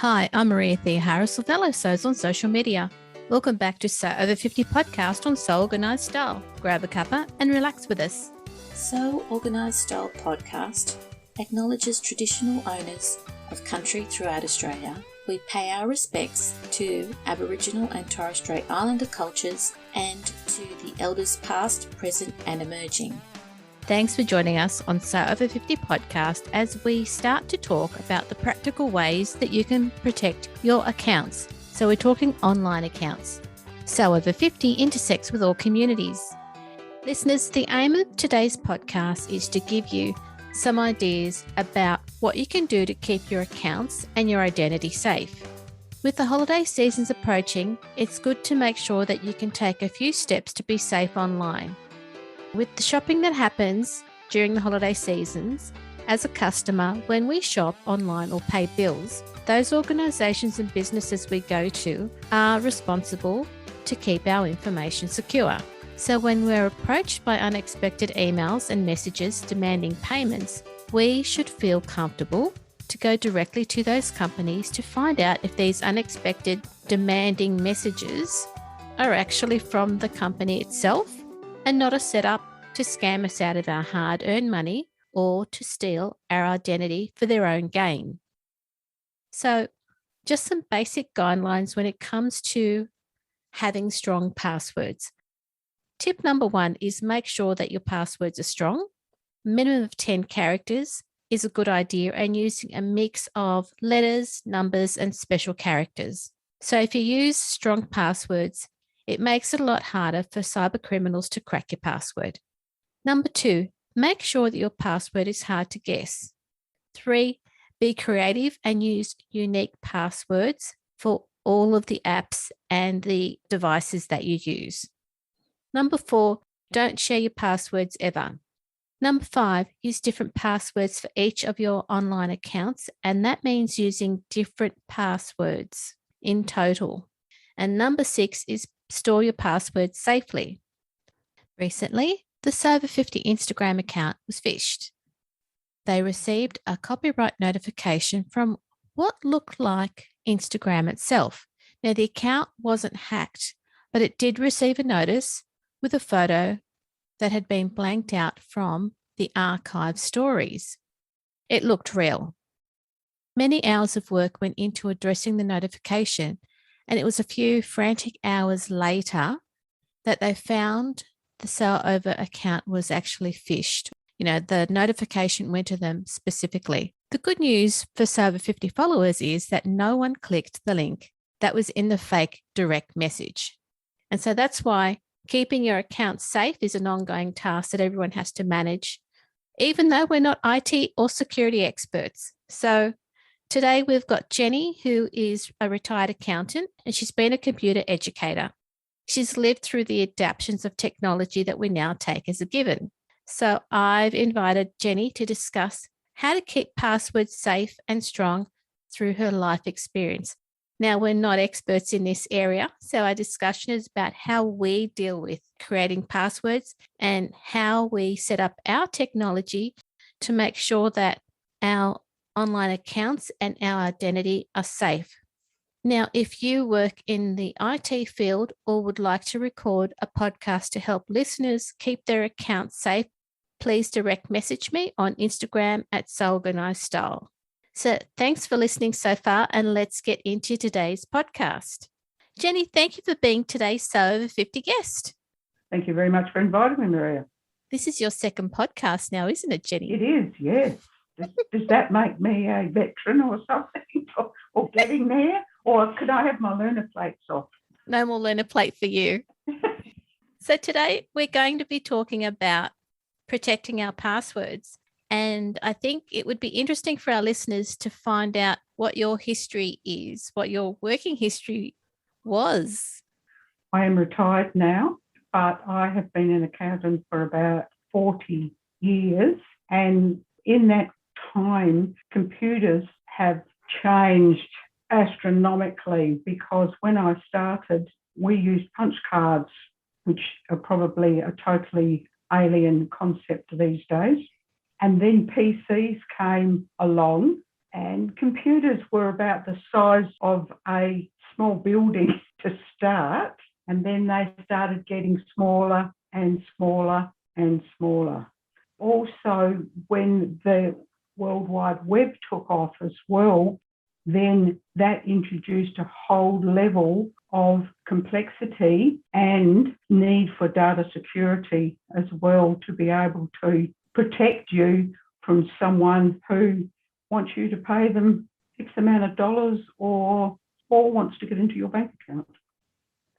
Hi, I'm Maria Thea Harris of LSOs on social media. Welcome back to So Over 50 podcast on So Organised Style. Grab a cuppa and relax with us. So Organised Style podcast acknowledges traditional owners of country throughout Australia. We pay our respects to Aboriginal and Torres Strait Islander cultures and to the elders past, present and emerging. Thanks for joining us on So Over 50 podcast as we start to talk about the practical ways that you can protect your accounts. So we're talking online accounts. So Over 50 intersects with all communities. Listeners, the aim of today's podcast is to give you some ideas about what you can do to keep your accounts and your identity safe. With the holiday seasons approaching, it's good to make sure that you can take a few steps to be safe online. With the shopping that happens during the holiday seasons, as a customer, when we shop online or pay bills, those organisations and businesses we go to are responsible to keep our information secure. So when we're approached by unexpected emails and messages demanding payments, we should feel comfortable to go directly to those companies to find out if these unexpected demanding messages are actually from the company itself and not a setup to scam us out of our hard-earned money or to steal our identity for their own gain. So just some basic guidelines when it comes to having strong passwords. Tip number 1 is make sure that your passwords are strong. Minimum of 10 characters is a good idea, and using a mix of letters, numbers, and special characters. So if you use strong passwords, it makes it a lot harder for cyber criminals to crack your password. Number 2, make sure that your password is hard to guess. 3, be creative and use unique passwords for all of the apps and the devices that you use. Number 4, don't share your passwords ever. Number 5, use different passwords for each of your online accounts, and that means using different passwords in total. And number 6 is store your passwords safely. Recently, the Sober 50 Instagram account was phished. They received a copyright notification from what looked like Instagram itself. Now, the account wasn't hacked, but it did receive a notice with a photo that had been blanked out from the archive stories. It looked real. Many hours of work went into addressing the notification, and it was a few frantic hours later that they found the So Over account was actually phished. The notification went to them specifically. The good news for So Over 50 followers is that no one clicked the link that was in the fake direct message. And so that's why keeping your account safe is an ongoing task that everyone has to manage, even though we're not IT or security experts. So today we've got Jenny, who is a retired accountant, and she's been a computer educator. She's lived through the adaptations of technology that we now take as a given. So I've invited Jenny to discuss how to keep passwords safe and strong through her life experience. Now, we're not experts in this area, so our discussion is about how we deal with creating passwords and how we set up our technology to make sure that our online accounts and our identity are safe. Now, if you work in the IT field or would like to record a podcast to help listeners keep their accounts safe, please direct message me on Instagram at So Organised Style. So thanks for listening so far, and let's get into today's podcast. Jenny, thank you for being today's So Over 50 guest. Thank you very much for inviting me, Maria. This is your second podcast now, isn't it, Jenny? It is, yes. Does that make me a veteran or something, or getting there? Or could I have my learner plates off? No more learner plate for you. So today we're going to be talking about protecting our passwords. And I think it would be interesting for our listeners to find out what your history is, what your working history was. I am retired now, but I have been an accountant for about 40 years. And in that time, computers have changed astronomically, because when I started, we used punch cards, which are probably a totally alien concept these days. And then PCs came along And computers were about the size of a small building to start, and then they started getting smaller and smaller and smaller. Also, when the World Wide Web took off as well, then that introduced a whole level of complexity and need for data security as well, to be able to protect you from someone who wants you to pay them X amount of dollars or wants to get into your bank account.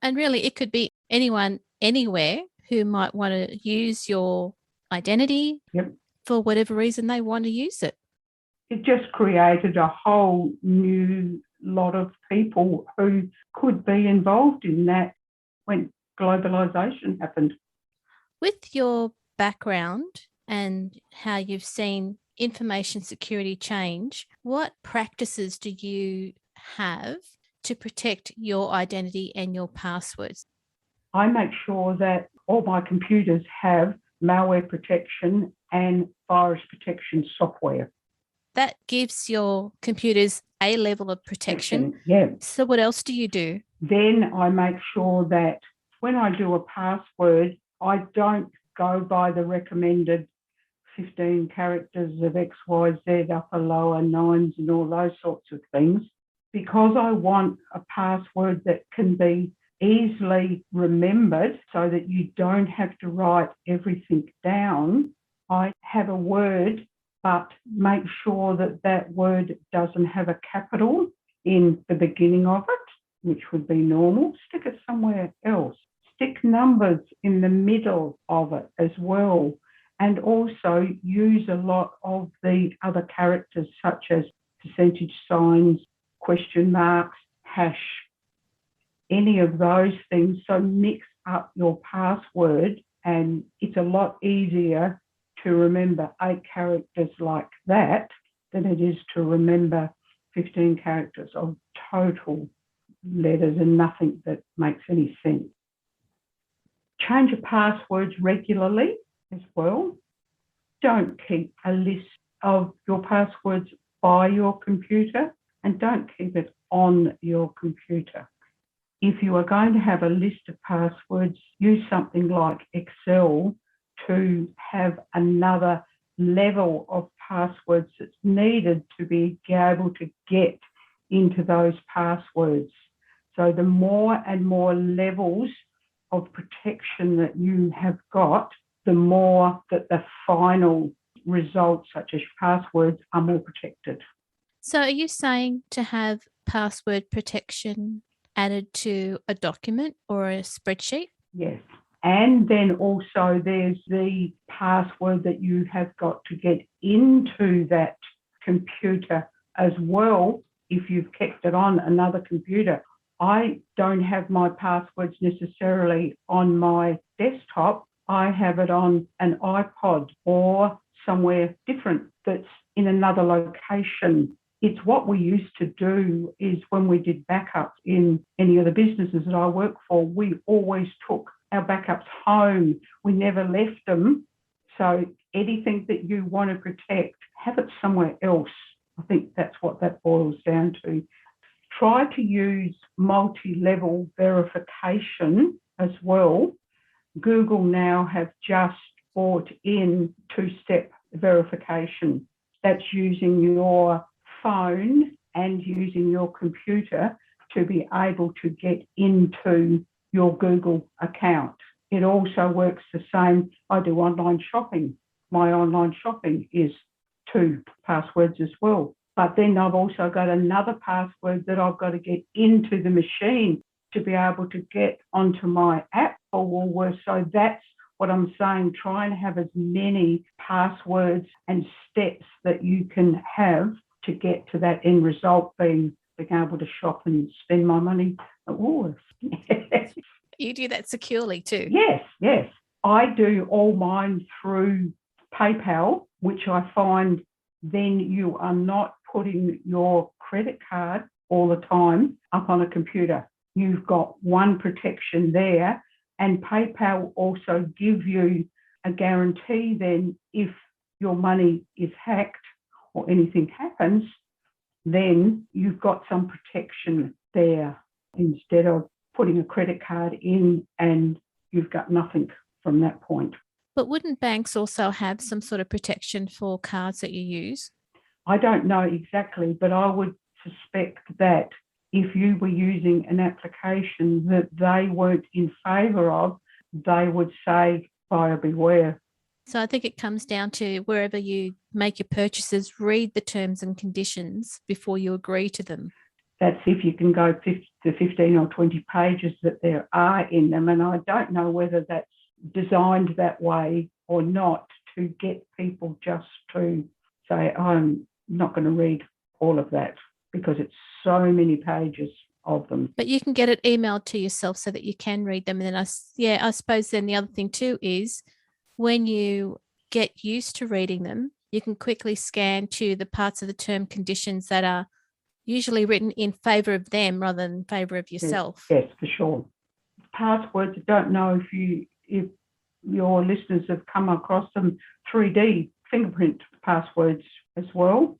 And really, it could be anyone, anywhere who might want to use your identity for whatever reason they want to use it. It just created a whole new lot of people who could be involved in that when globalisation happened. With your background and how you've seen information security change, what practices do you have to protect your identity and your passwords? I make sure that all my computers have malware protection and virus protection software. That gives your computers a level of protection. Yeah. So what else do you do? Then I make sure that when I do a password, I don't go by the recommended 15 characters of X, Y, Z, upper, lower, nines, and all those sorts of things, because I want a password that can be easily remembered so that you don't have to write everything down. I have a word, but make sure that that word doesn't have a capital in the beginning of it, which would be normal. Stick it somewhere else. Stick numbers in the middle of it as well. And also use a lot of the other characters such as percentage signs, question marks, hash, any of those things. So mix up your password, and it's a lot easier to remember 8 characters like that than it is to remember 15 characters of total letters and nothing that makes any sense. Change your passwords regularly as well. Don't keep a list of your passwords by your computer, and don't keep it on your computer. If you are going to have a list of passwords, use something like Excel to have another level of passwords that's needed to be able to get into those passwords. So the more and more levels of protection that you have got, the more that the final results, such as passwords, are more protected. So are you saying to have password protection added to a document or a spreadsheet? Yes. And then also there's the password that you have got to get into that computer as well if you've kept it on another computer. I don't have my passwords necessarily on my desktop. I have it on an iPod or somewhere different that's in another location. It's what we used to do is when we did backups in any of the businesses that I work for, we always took our backups home. We never left them. So anything that you want to protect, have it somewhere else. I think that's what that boils down to. Try to use multi-level verification as well. Google now have just brought in two-step verification. That's using your phone and using your computer to be able to get into your Google account. It also works the same. I do online shopping. My online shopping is 2 passwords as well. But then I've also got another password that I've got to get into the machine to be able to get onto my app for Woolworths. So that's what I'm saying. Try and have as many passwords and steps that you can have to get to that end result, being able to shop and spend my money at Woolworths. You do that securely too? Yes. I do all mine through PayPal, which I find then you are not putting your credit card all the time up on a computer. You've got one protection there, and PayPal also give you a guarantee then if your money is hacked or anything happens, then you've got some protection there instead of putting a credit card in and you've got nothing from that point. But wouldn't banks also have some sort of protection for cards that you use? I don't know exactly, but I would suspect that if you were using an application that they weren't in favour of, they would say, buyer beware. So I think it comes down to wherever you make your purchases, read the terms and conditions before you agree to them. That's if you can go to 15 or 20 pages that there are in them. And I don't know whether that's designed that way or not to get people just to say, I'm not going to read all of that because it's so many pages of them. But you can get it emailed to yourself so that you can read them. And then I suppose then the other thing too is when you get used to reading them, you can quickly scan to the parts of the term conditions that are usually written in favour of them rather than in favour of yourself. Yes, for sure. Passwords, I don't know if your listeners have come across them, 3D fingerprint passwords as well.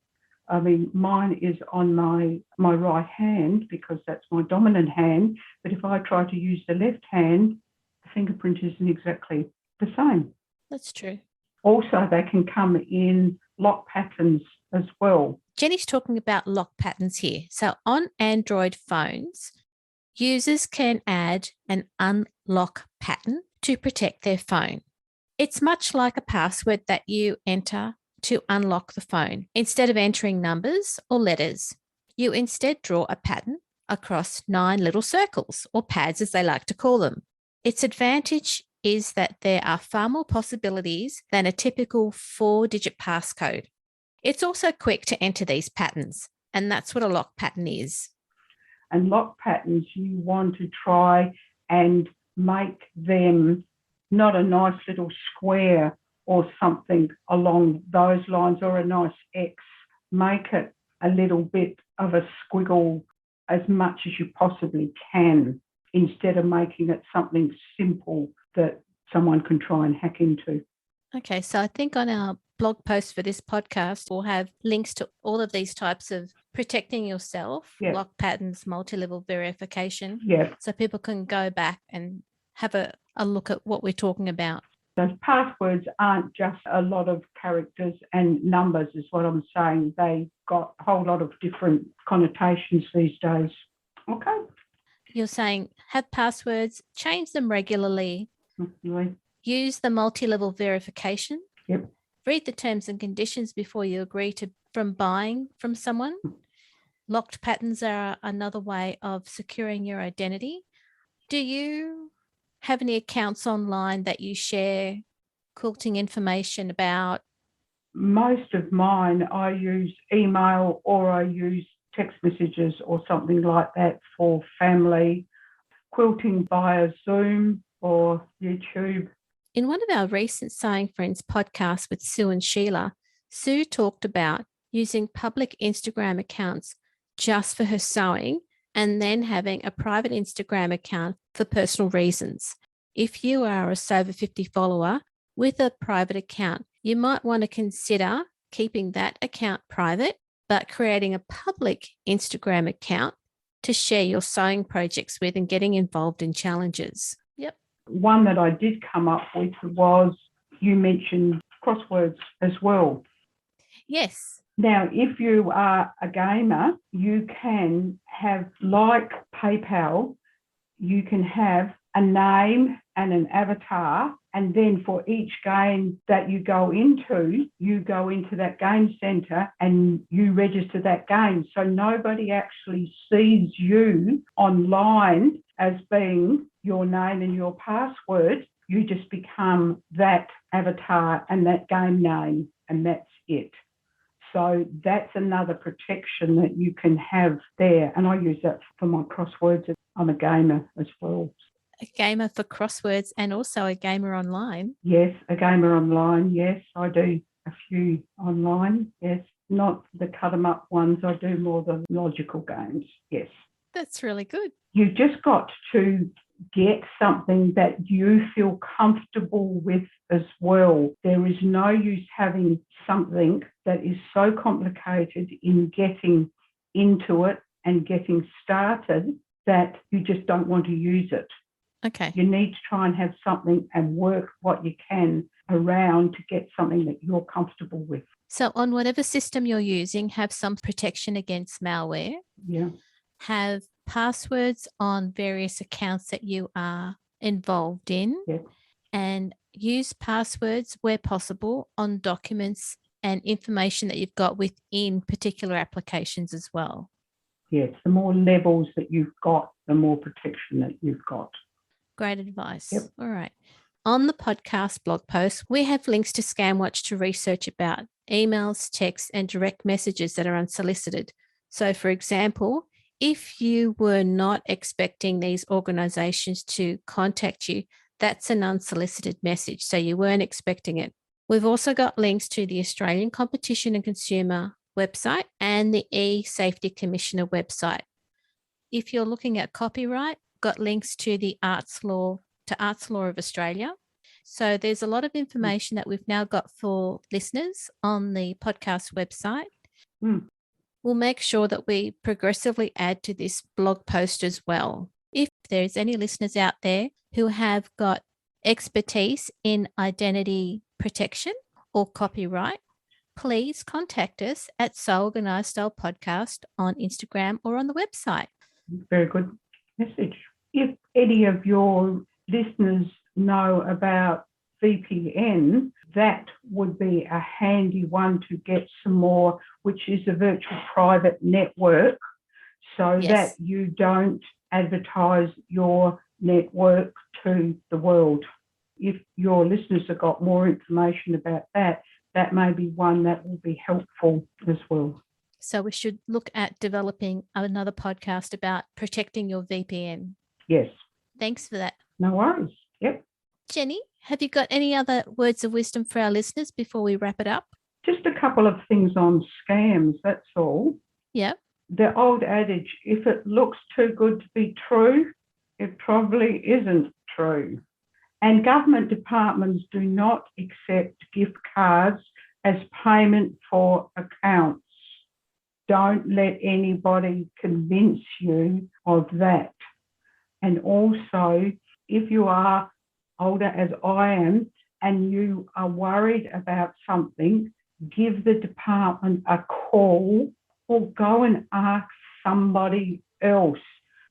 I mean, mine is on my right hand because that's my dominant hand. But if I try to use the left hand, the fingerprint isn't exactly the same. That's true. Also, they can come in lock patterns as well. Jenny's talking about lock patterns here. So on Android phones, users can add an unlock pattern to protect their phone. It's much like a password that you enter to unlock the phone. Instead of entering numbers or letters, you instead draw a pattern across 9 little circles, or pads as they like to call them. Its advantage is that there are far more possibilities than a typical 4-digit passcode. It's also quick to enter these patterns, and that's what a lock pattern is. And lock patterns, you want to try and make them not a nice little square or something along those lines or a nice X. Make it a little bit of a squiggle as much as you possibly can instead of making it something simple that someone can try and hack into. Okay, so I think on our blog post for this podcast, we'll have links to all of these types of protecting yourself, lock patterns, multi-level verification, so people can go back and have a look at what we're talking about. Those passwords aren't just a lot of characters and numbers is what I'm saying. They got a whole lot of different connotations these days. Okay. You're saying have passwords, change them regularly, use the multi-level verification, read the terms and conditions before you agree to from buying from someone. Locked patterns are another way of securing your identity. Do you have any accounts online that you share quilting information about? Most of mine, I use email or I use text messages or something like that for family, quilting via Zoom or YouTube. In one of our recent Sewing Friends podcasts with Sue and Sheila, Sue talked about using public Instagram accounts just for her sewing and then having a private Instagram account for personal reasons. If you are a Sew Over 50 follower with a private account, you might want to consider keeping that account private, but creating a public Instagram account to share your sewing projects with and getting involved in challenges. Yep. One that I did come up with was, you mentioned crosswords as well. Yes. Now, if you are a gamer, you can have, like PayPal, you can have a name and an avatar, and then for each game that you go into that game centre and you register that game. So nobody actually sees you online as being your name and your password. You just become that avatar and that game name, and that's it. So that's another protection that you can have there. And I use that for my crosswords. I'm a gamer as well. A gamer for crosswords and also a gamer online. Yes, a gamer online. Yes, I do a few online. Yes, not the cut 'em up ones. I do more the logical games. Yes. That's really good. You've just got to get something that you feel comfortable with as well. There is no use having something that is so complicated in getting into it and getting started that you just don't want to use it. Okay. You need to try and have something and work what you can around to get something that you're comfortable with. So on whatever system you're using, have some protection against malware. Yeah. Have passwords on various accounts that you are involved in. Yes. And use passwords where possible on documents and information that you've got within particular applications as well. Yes, the more levels that you've got, the more protection that you've got. Great advice. Yep. All right. On the podcast blog post, we have links to ScamWatch to research about emails, texts, and direct messages that are unsolicited. So, for example, if you were not expecting these organizations to contact you, that's an unsolicited message. So you weren't expecting it. We've also got links to the Australian Competition and Consumer website and the E-Safety Commissioner website. If you're looking at copyright, got links to the Arts Law of Australia. So there's a lot of information that we've now got for listeners on the podcast website. We'll make sure that we progressively add to this blog post as well. If there's any listeners out there who have got expertise in identity protection or copyright, please contact us at So Organised Style Podcast on Instagram or on the website. Very good message. If any of your listeners know about VPN, that would be a handy one to get some more, which is a virtual private network, so that you don't advertise your network to the world. If your listeners have got more information about that, that may be one that will be helpful as well. So we should look at developing another podcast about protecting your VPN. Yes. Thanks for that. No worries. Yep. Jenny, have you got any other words of wisdom for our listeners before we wrap it up? Just a couple of things on scams, that's all. Yep. The old adage, if it looks too good to be true, it probably isn't true. And government departments do not accept gift cards as payment for accounts. Don't let anybody convince you of that. And also, if you are older as I am and you are worried about something, give the department a call or go and ask somebody else.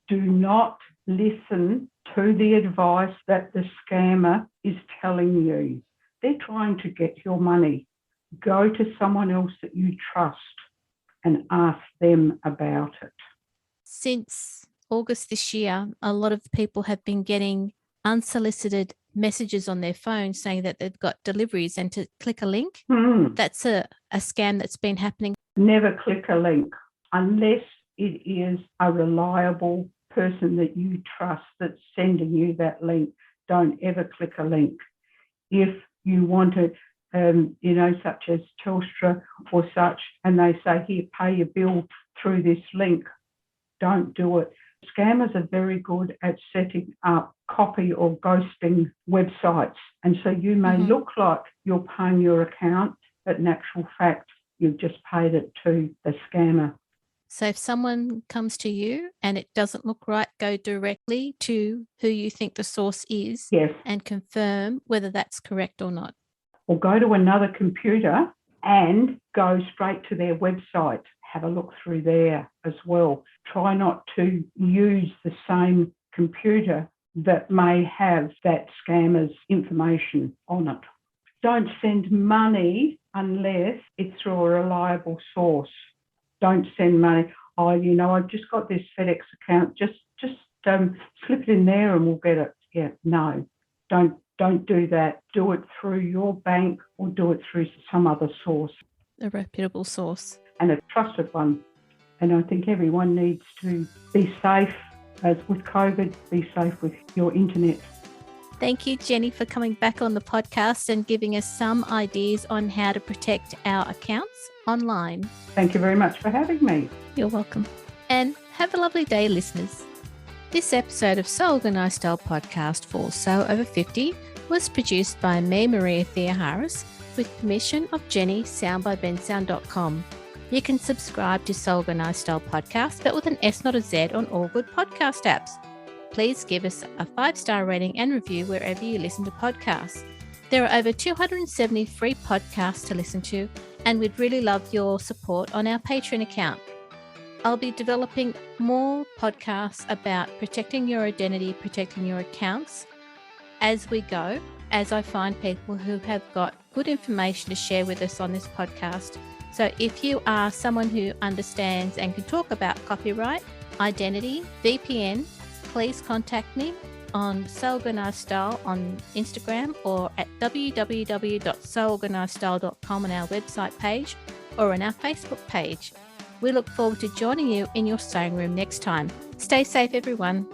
Do not listen to the advice that the scammer is telling you. They're trying to get your money. Go to someone else that you trust and ask them about it. Since August this year, a lot of people have been getting unsolicited messages on their phone saying that they've got deliveries and to click a link. That's a scam that's been happening. Never click a link unless it is a reliable person that you trust that's sending you that link. Don't ever click a link. If you want to, such as Telstra or such, and they say, here, pay your bill through this link, don't do it. Scammers are very good at setting up copy or ghosting websites. And so you may look like you're paying your account, but in actual fact, you've just paid it to the scammer. So if someone comes to you and it doesn't look right, go directly to who you think the source is. Yes. And confirm whether that's correct or not. Or go to another computer and go straight to their website. Have a look through there as well. Try not to use the same computer that may have that scammer's information on it. Don't send money unless it's through a reliable source. Don't send money. Oh, I've just got this FedEx account. Just slip it in there and we'll get it. Yeah, no, don't do that. Do it through your bank or do it through some other source. A reputable source. And a trusted one. And I think everyone needs to be safe. As with COVID, be safe with your internet. Thank you, Jenny, for coming back on the podcast and giving us some ideas on how to protect our accounts online. Thank you very much for having me. You're welcome. And have a lovely day, listeners. This episode of So Organised Style Podcast for So Over 50 was produced by me, Maria Thea Harris, with permission of Jenny, soundbybensound.com. You can subscribe to So Organised Style Podcast, but with an S, not a Z, on all good podcast apps. Please give us a 5-star rating and review wherever you listen to podcasts. There are over 270 free podcasts to listen to, and we'd really love your support on our Patreon account. I'll be developing more podcasts about protecting your identity, protecting your accounts as we go, as I find people who have got good information to share with us on this podcast. So if you are someone who understands and can talk about copyright, identity, VPN, please contact me on So Organised Style on Instagram or at www.soorganizedstyle.com on our website page or on our Facebook page. We look forward to joining you in your sewing room next time. Stay safe, everyone.